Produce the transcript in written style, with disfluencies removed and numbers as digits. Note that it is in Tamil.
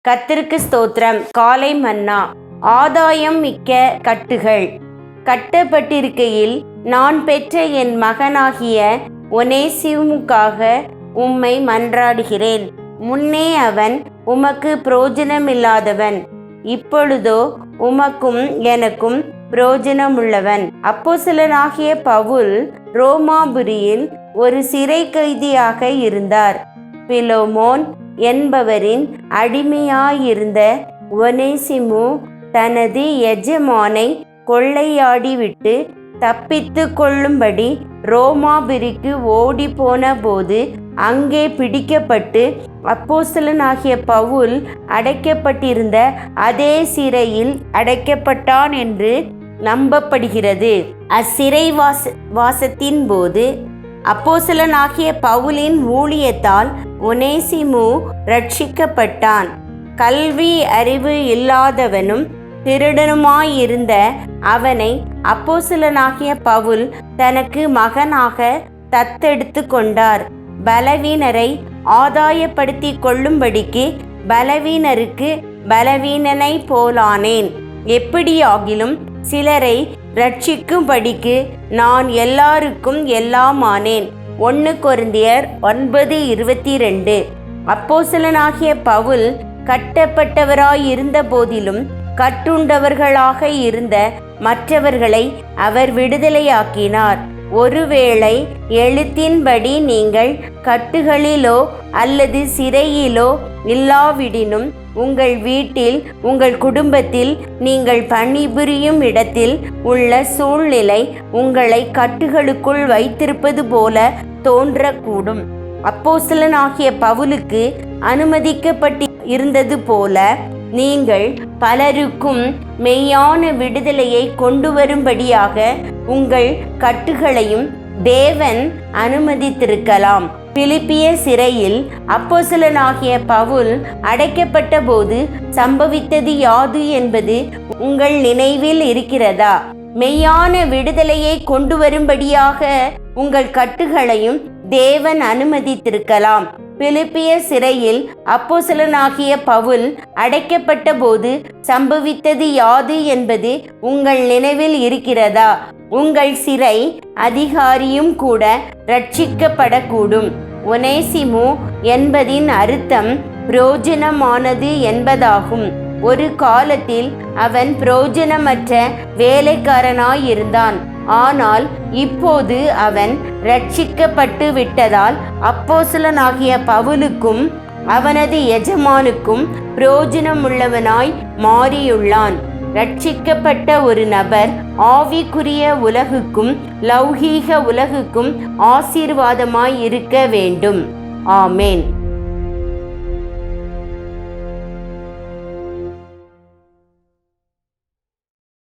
கர்த்தருக்கு ஸ்தோத்திரம். காலை மன்னா. ஆதாயம் மிக்க கட்டுகள். கட்டப்பட்டிருக்கையில் நான் பெற்ற என் மகனாகிய ஒனேசிமுக்காக உம்மை மன்றாடுகிறேன். முன்னே அவன் உமக்கு புரோஜனமில்லாதவன், இப்பொழுதோ உமக்கும் எனக்கும் புரோஜனமுள்ளவன். அப்போஸ்தலனாகிய பவுல் ரோமாபுரியில் ஒரு சிறை கைதியாக இருந்தார். பிலோமோன் என்பவரின் அடிமையாயிருந்த ஒனேசிமு தனது எஜமானை கொள்ளையாடிவிட்டு தப்பித்து கொள்ளும்படி ரோமாபுரிக்கு ஓடி போன போது அங்கே பிடிக்கப்பட்டு அப்போஸ்தலனாகிய பவுல் அடைக்கப்பட்டிருந்த அதே சிறையில் அடைக்கப்பட்டான் என்று நம்பப்படுகிறது. அச்சிறை வாசத்தின் போது அப்போஸ்தலனாகிய பவுலின் ஊழியத்தால் ஒனேசிமு ரட்சிக்கப்பட்டான். கல்வி அறிவு இல்லாதவனும் திருடனுமாயிருந்த அவனை அப்போஸ்தலனாகிய பவுல் தனக்கு மகனாக தத்தெடுத்து கொண்டார். பலவீனரை ஆதாயப்படுத்தி கொள்ளும்படிக்கு பலவீனருக்கு பலவீனனை போலானேன். எப்படியாகிலும் சிலரை ரட்சிக்கும்படிக்கு நான் எல்லாருக்கும் எல்லாமானேன். 1 கொரிந்தியர் 9:22. அப்போஸ்தலனாகிய பவுல் கட்டப்பட்டவராயிருந்த போதிலும் கட்டுண்டவர்களாக இருந்த மற்றவர்களை அவர் விடுதலையாக்கினார். ஒருவேளை எழுத்தின்படி நீங்கள் கட்டுகளிலோ அல்லது சிறையிலோ இல்லாவிடினும் உங்கள் வீட்டில் உங்கள் குடும்பத்தில் நீங்கள் பணிபுரியும் இடத்தில் உள்ள சூழ்நிலை உங்களை கட்டுகளுக்குள் வைத்திருப்பது போல தோன்றக்கூடும். அப்போஸ்தலனாகிய பவுலுக்கு அனுமதிக்கப்பட்டு இருந்தது போல நீங்கள் பலருக்கும் மெய்யான விடுதலையை கொண்டு வரும்படியாக உங்கள் கட்டுகளையும் தேவன் அனுமதித்திருக்கலாம். பிலிப்பிய சிறையில் அப்போஸ்தலனாகிய பவுல் அடைக்கப்பட்ட போது சம்பவித்தது யாது என்பது உங்கள் நினைவில் இருக்கிறதா? மெய்யான விடுதலையை கொண்டு வரும்படியாக உங்கள் கட்டுகளையும் தேவன் அனுமதித்திருக்கலாம். பிலிப்பிய சிறையில் அப்போஸ்தலனாகிய பவுல் அடைக்கப்பட்ட போது சம்பவித்தது யாது என்பது உங்கள் நினைவில் இருக்கிறதா? உங்கள் சிறை அதிகாரியும் கூட ரட்சிக்கப்படக்கூடும். ஒனேசிமு என்பதின் அர்த்தம் புரோஜனமானது என்பதாகும். ஒரு காலத்தில் அவன் புரோஜனமற்ற வேலைக்காரனாயிருந்தான். ஆனால் இப்போது அவன் ரட்சிக்கப்பட்டு விட்டதால் அப்போஸ்தலனாகிய பவுலுக்கும் அவனது எஜமானுக்கும் புரோஜனமுள்ளவனாய் மாறியுள்ளான். ரட்சிக்கப்பட்ட ஒரு நபர் ஆவிக்குரிய உலகுக்கும் லௌகீக உலகுக்கும் ஆசீர்வாதமாய் இருக்க வேண்டும். ஆமேன்.